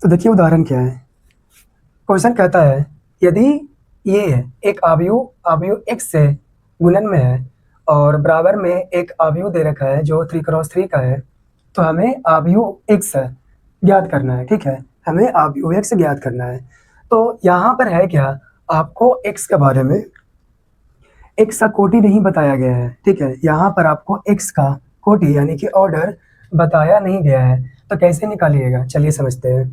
तो देखिए उदाहरण क्या है। क्वेश्चन कहता है यदि ये एक अवयव अवयव x से गुणन में है और बराबर में एक अवयव दे रखा है जो 3x3 का है, तो हमें अवयव x ज्ञात करना है। ठीक है, हमें अवयव x ज्ञात करना है। तो यहाँ पर है क्या, आपको x के बारे में x का कोटि नहीं बताया गया है। ठीक है, यहाँ पर आपको x का कोटि यानी कि ऑर्डर बताया नहीं गया है, तो कैसे निकालिएगा, चलिए समझते हैं।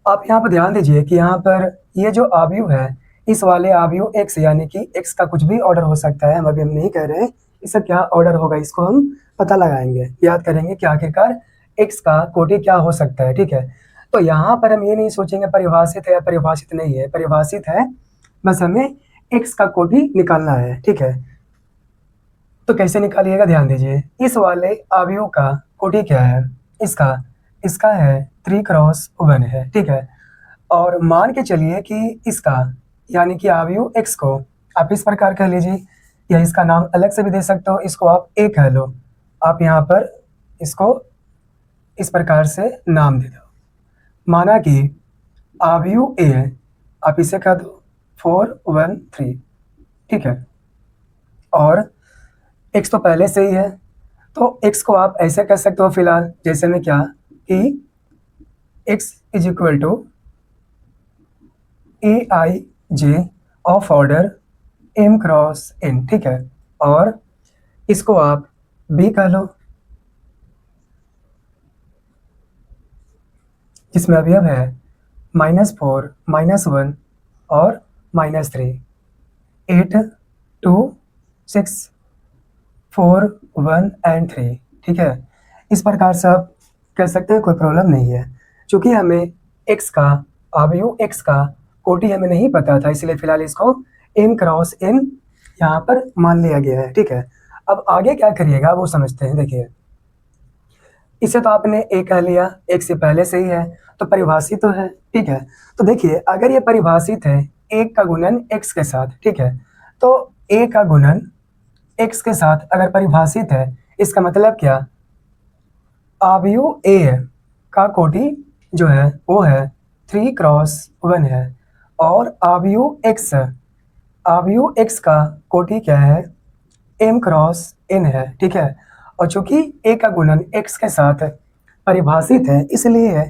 आप यहाँ पर ध्यान दीजिए कि यहाँ पर ये जो अवयव है, इस वाले अवयव x यानी कि x का कुछ भी ऑर्डर हो सकता है। हम अभी हम नहीं कह रहे हैं इसका क्या ऑर्डर होगा, इसको हम पता लगाएंगे, याद करेंगे कि आखिरकार x का कोटि क्या हो सकता है। ठीक है, तो यहाँ पर हम ये नहीं सोचेंगे परिभाषित है या परिभाषित नहीं है, परिभाषित है, बस हमें x का कोटि निकालना है। ठीक है, तो कैसे निकालिएगा, ध्यान दीजिए। इस वाले अवयव का कोटि क्या है, इसका इसका है 3x1 है। ठीक है, और मान के चलिए कि इसका यानी कि अवयव x को आप इस प्रकार कह लीजिए, या इसका नाम अलग से भी दे सकते हो, इसको आप a कह लो। आप यहाँ पर इसको इस प्रकार से नाम दे दो, माना कि अवयव a है, आप इसे कह दो 413। ठीक है, और x तो पहले से ही है, तो x को आप ऐसे कह सकते हो फिलहाल जैसे में क्या कि x is equal to A I J of order m cross n। ठीक है, और इसको आप b कह लो, जिसमें अवयव है -4 -1 और -3, 8 2 6 4 1 एंड 3। ठीक है, इस प्रकार से आप कह सकते हैं, कोई प्रॉब्लम नहीं है। चूंकि हमें x का अवयव x का कोटि हमें नहीं पता था, इसलिए फिलहाल इसको m क्रॉस n यहाँ पर मान लिया गया है। ठीक है, अब आगे क्या करिएगा वो समझते हैं। देखिए, इसे तो आपने a कह लिया, x से पहले से ही है, तो परिभाषित तो है। ठीक है, तो देखिए अगर ये परिभाषित है a का गुणन x के साथ, ठीक है, तो a का गुणन x के साथ अगर परिभाषित है, इसका मतलब क्या, अवयव a का कोटि जो है वो है 3x1 है, और अवयव x का कोटि क्या है, m क्रॉस n है। ठीक है, और चूंकि a का गुणन x के साथ परिभाषित है, इसलिए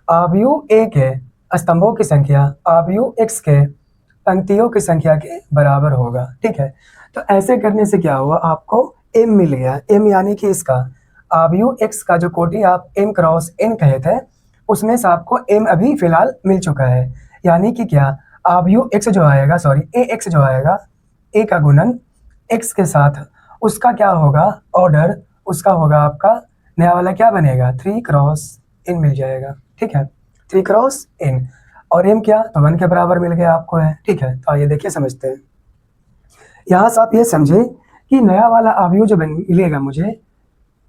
अवयव a के स्तंभों की संख्या अवयव x के पंक्तियों की संख्या के बराबर होगा। ठीक है, तो ऐसे करने से क्या हुआ, आपको m मिल गया। m यानी कि इसका अवयव x का जो कोटि आप m क्रॉस n कहे थे, उसमें से आपको m अभी फिलहाल मिल चुका है। यानी कि क्या, अवयव x जो आएगा, सॉरी ax जो आएगा, a का गुणन x के साथ, उसका क्या होगा ऑर्डर, उसका होगा आपका नया वाला क्या बनेगा, 3x n मिल जाएगा। ठीक है, 3x n, और m क्या, तो 1 के बराबर मिल गया आपको है। ठीक है, तो आइए देखिए समझते हैं। यहाँ से आप ये समझे कि नया वाला अवयव जो मिलेगा मुझे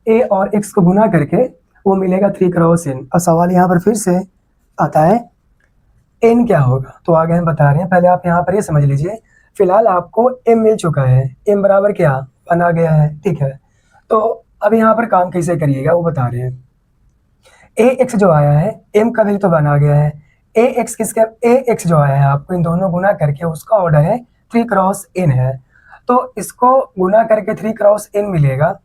a और x को गुना करके, वो मिलेगा 3x n। और सवाल यहाँ पर फिर से आता है n क्या होगा, तो आगे हम बता रहे हैं, पहले आप यहाँ पर ये समझ लीजिए। फिलहाल आपको m मिल चुका है, m बराबर क्या, 1 आ गया है। ठीक है, तो अब यहाँ पर काम कैसे करिएगा वो बता रहे हैं। ax जो आया है, m का वैल्यू तो 1 आ गया है, ax जो आया है आपको इन दोनों गुना करके उसका ऑर्डर है 3x n है, तो इसको गुना करके 3x n मिलेगा,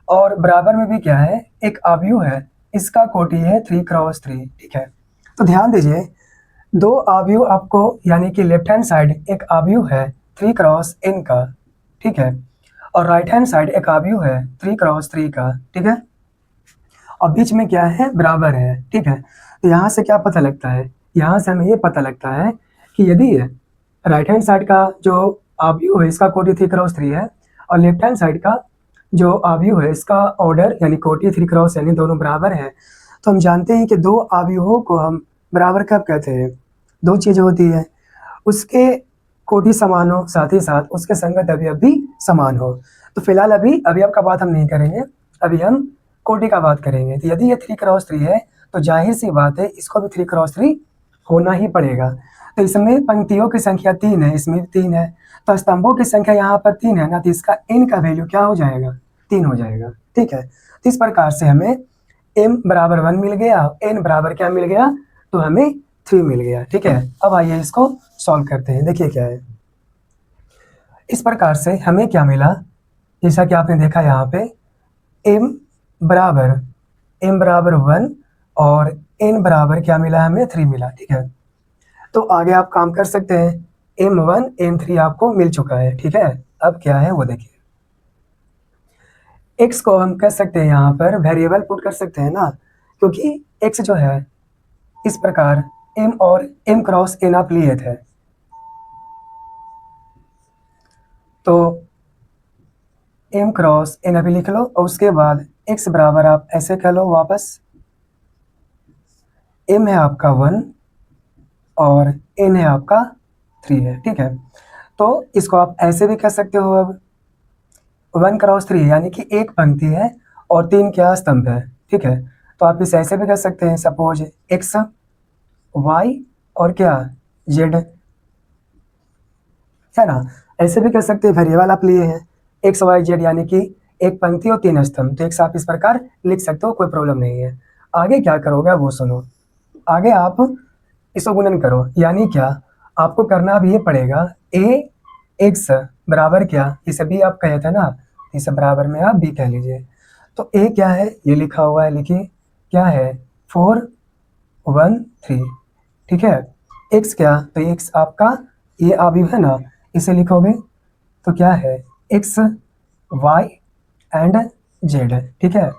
और बराबर में भी क्या है, एक अवयव है, इसका कोटि है 3x3। ठीक है, तो ध्यान दीजिए, दो अवयव आपको यानी कि लेफ्ट हैंड साइड एक अवयव है 3x n का, ठीक है, और राइट हैंड साइड एक अवयव है 3x3 का। ठीक है, और बीच में क्या है, बराबर है। ठीक है, तो यहाँ से क्या पता लगता है, यहाँ से हमें ये पता लगता है कि यदि राइट हैंड साइड का जो अवयव है इसका कोटि 3x3 है, और लेफ्ट हैंड साइड का जो अवयव है इसका ऑर्डर यानी कोटि 3x n दोनों बराबर है, तो हम जानते हैं कि दो अवयवों को हम बराबर कब कहते हैं, दो चीज़ होती है, उसके कोटि समान हो, साथ ही साथ उसके संगत अवयव भी समान हो। तो फिलहाल अभी अवयव का बात हम नहीं करेंगे, अभी हम कोटि का बात करेंगे। तो यदि ये 3x3 है, तो जाहिर सी बात है इसको भी 3x3 होना ही पड़ेगा। तो इसमें पंक्तियों की संख्या 3 है, इसमें भी 3 है, तो स्तंभों की संख्या यहाँ पर 3 है ना, तो इसका n का वैल्यू क्या हो जाएगा, 3 हो जाएगा। ठीक है, इस प्रकार से हमें m बराबर 1 मिल गया, n बराबर क्या मिल गया, तो हमें 3 मिल गया। ठीक है, अब आइए इसको सॉल्व करते हैं। देखिए क्या है, इस प्रकार से हमें क्या मिला, जैसा कि आपने देखा यहाँ पे m बराबर 1 और n बराबर क्या मिला, हमें 3 मिला। ठीक है, तो आगे आप काम कर सकते हैं। m1 m3 आपको मिल चुका है। ठीक है, अब क्या है वो देखिए, x को हम कह सकते हैं यहाँ पर वेरिएबल पुट कर सकते हैं ना, क्योंकि x जो है इस प्रकार m और m क्रॉस n आप लिए थे, तो m क्रॉस n अभी लिख लो और उसके बाद x बराबर आप ऐसे कह लो वापस, m है आपका 1 और n है आपका 3 है। ठीक है, तो इसको आप ऐसे भी कह सकते हो, अब 1 क्रॉस 3 यानी कि एक पंक्ति है और 3 क्या स्तंभ है। ठीक है, तो आप इसे ऐसे भी कह सकते हैं, सपोज x y और क्या z है ना, ऐसे भी कह सकते हैं। वेरिएबल आप लिए हैं x y z यानी कि एक पंक्ति और 3 स्तंभ, तो x आप इस प्रकार लिख सकते हो, कोई प्रॉब्लम नहीं है। आगे क्या करोगे वो सुनो, आगे आप इसको गुणन करो, यानी क्या आपको करना अब ये पड़ेगा, a x बराबर क्या, इसे भी आप कहे थे ना, इसे बराबर में आप b कह लीजिए। तो a क्या है, ये लिखा हुआ है, लिखिए क्या है 4 1 3। ठीक है, x क्या, तो x आपका ये अवयव है ना, इसे लिखोगे तो क्या है x y एंड z। ठीक है,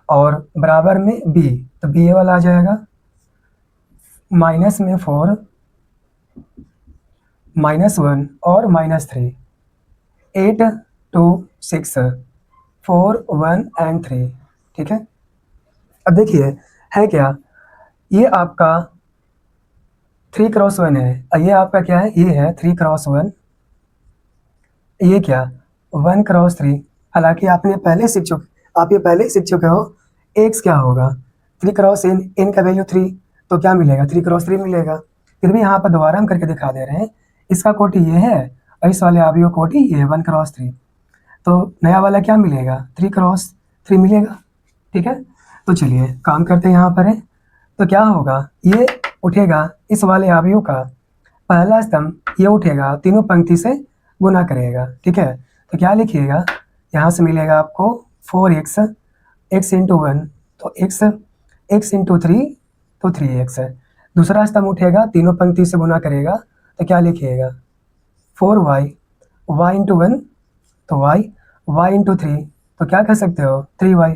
और बराबर में b, तो b ये वाला आ जाएगा, माइनस में 4 -1 और -3, 8 2 6 4 1 एंड 3। ठीक है, अब देखिए है क्या, ये आपका 3 क्रॉस 1 है और ये आपका क्या है, ये है 3 क्रॉस 1, ये क्या 1 क्रॉस 3। हालांकि आपने पहले सीख चुके, आप ये पहले सीख चुके हो x क्या होगा, 3 क्रॉस n का वैल्यू 3, तो क्या मिलेगा 3 क्रॉस 3 मिलेगा। फिर भी यहाँ पर दोबारा हम करके दिखा दे रहे हैं, इसका कोटि ये है और इस वाले अवयव कोटि ये है 1 क्रॉस 3, तो नया वाला क्या मिलेगा 3 क्रॉस 3 मिलेगा। ठीक है, तो चलिए काम करते हैं यहाँ पर है, तो क्या होगा, ये उठेगा इस वाले अवयव का पहला स्तंभ, ये उठेगा तीनों पंक्ति से गुना करेगा। ठीक है, तो क्या लिखिएगा, यहाँ से मिलेगा आपको 4x x इंटू 1, तो x इंटू 3, तो 3x है। दूसरा स्तंभ उठेगा तीनों पंक्ति से गुना करेगा, तो क्या लिखिएगा 4y y इंटू 1, तो y इंटू 3, तो क्या कह सकते हो 3y।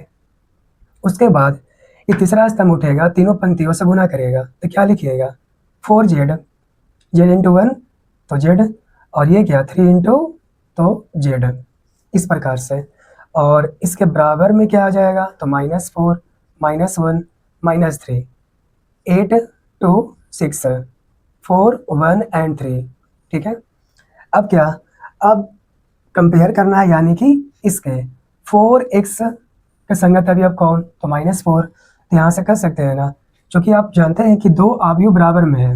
उसके बाद ये तीसरा स्तंभ उठेगा तीनों पंक्तियों से गुना करेगा, तो क्या लिखिएगा 4z इंटू 1, तो z, और ये क्या 3 इंटू, तो z, इस प्रकार से। और इसके बराबर में क्या आ जाएगा, तो -4 -1 -3, 8 2 6 4 1 एंड 3। ठीक है, अब क्या, अब कंपेयर करना है, यानी कि इसके 4x का संगत अवयव कौन, तो -4, तो यहाँ से कर सकते हैं ना, क्योंकि आप जानते हैं कि दो अवयव बराबर में है,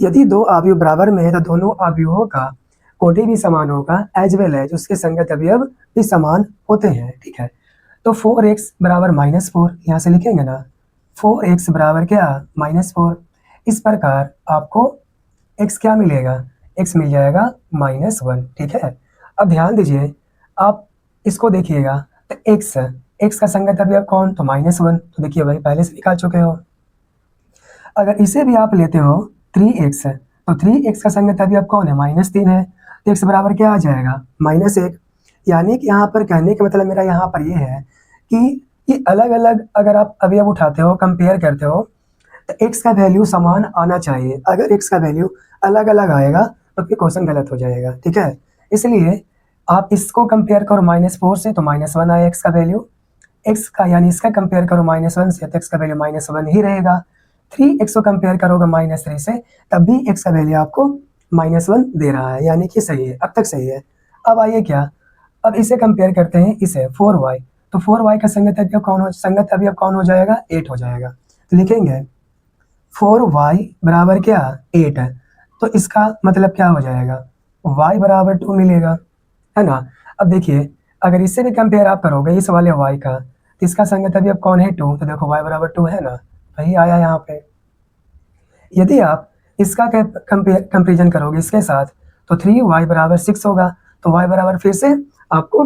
यदि दो अवयव बराबर में है तो दोनों अवयवों का कोटि भी समान होगा, एज वेल एज उसके संगत अवयव भी समान होते हैं। ठीक है, तो 4x बराबर -4 यहाँ से लिखेंगे ना, 4x बराबर क्या -4। इस प्रकार आपको x क्या मिलेगा, x मिल जाएगा -1। ठीक है, अब ध्यान दीजिए, आप इसको देखिएगा, तो x का संगत अवयव कौन, तो -1, तो देखिए भाई पहले से निकाल चुके हो। अगर इसे भी आप लेते हो 3x, तो 3x का संगत अवयव कौन है, -3 है, तो x बराबर क्या आ जाएगा -1। यानी कि यहाँ पर कहने का मतलब मेरा यहाँ पर ये है कि ये अलग अलग अगर आप अवयव उठाते हो, कंपेयर करते हो, तो x का वैल्यू समान आना चाहिए। अगर x का वैल्यू अलग अलग आएगा तो फिर क्वेश्चन गलत हो जाएगा। ठीक है, इसलिए आप इसको कंपेयर करो -4 से, तो -1 आया x का वैल्यू, x का यानी इसका कंपेयर करो -1 से, तो x का वैल्यू -1 ही रहेगा। 3x को कंपेयर करोगे -3 से, तब भी x का वैल्यू आपको -1 दे रहा है, यानी कि सही है, अब तक सही है। अब आइए क्या, अब इसे कंपेयर करते हैं इसे 4y, तो 4y का संगत अवयव कौन हो जाएगा, 8 हो जाएगा। तो लिखेंगे 4y बराबर क्या 8 है, तो इसका मतलब क्या हो जाएगा, y बराबर 2 मिलेगा, है ना। अब देखिए अगर इससे भी कंपेयर आप करोगे इस वाले y का, इसका संगत अभी अब कौन है 2, तो देखो y बराबर 2 है ना, वही आया यहाँ पे। यदि आप इसका कंपेरिजन करोगे इसके साथ तो 3y बराबर 6 होगा, तो y बराबर फिर से आपको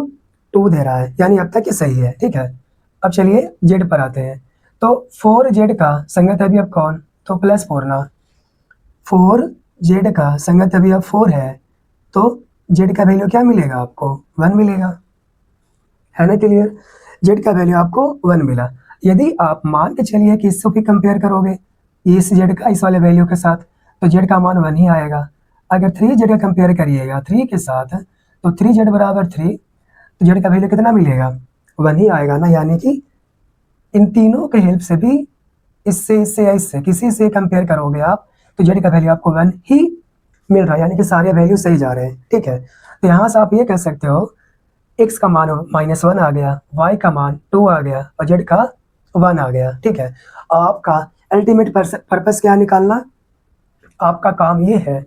2 दे रहा है, यानी अब तक ये सही है, ठीक है। अब चलिए z पर आते हैं, तो 4z का संगत अभी अब कौन, तो +4 ना, 4z का संगत अभी अब 4 है, तो z का वैल्यू क्या मिलेगा आपको, 1 मिलेगा, है ना क्लियर। z का वैल्यू आपको 1 मिला। यदि आप मान के चलिए कि इसको भी कंपेयर करोगे इस z का इस वाले वैल्यू के साथ, तो z का मान 1 ही आएगा। अगर 3z का कंपेयर करिएगा 3 के साथ, तो 3z बराबर 3, तो z का वैल्यू कितना मिलेगा, 1 ही आएगा ना, यानी कि इन तीनों के हेल्प से भी इससे या इससे किसी से कंपेयर करोगे आप, तो z का वैल्यू आपको 1 ही मिल रहा है, यानी कि सारे वैल्यू सही जा रहे हैं, ठीक है। तो यहाँ से आप ये कह सकते हो x का मान -1 आ गया, y का मान 2 आ गया और z का 1 आ गया, ठीक है। आपका अल्टीमेट पर्पस क्या निकालना, आपका काम ये है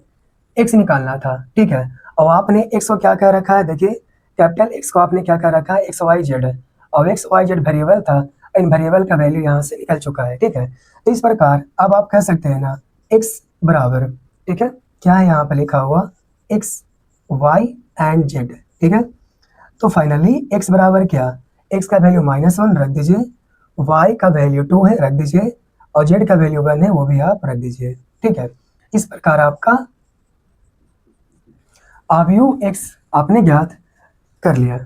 x निकालना था, ठीक है। और आपने x को क्या कह रखा है, देखिए कैपिटल X को आपने क्या कह रखा है, XYZ, और XYZ वेरिएबल था, इन वेरिएबल का वैल्यू यहाँ से निकल चुका है, ठीक है। तो इस प्रकार अब आप कह सकते हैं ना x बराबर, ठीक है, क्या है यहाँ पर लिखा हुआ, x y एंड z, ठीक है। तो फाइनली x बराबर क्या, x का वैल्यू -1 रख दीजिए, y का वैल्यू 2 है रख दीजिए, और z का वैल्यू 1 है वो भी आप रख दीजिए, ठीक है। इस प्रकार आपका आव्यूह x आपने ज्ञात कर लिया।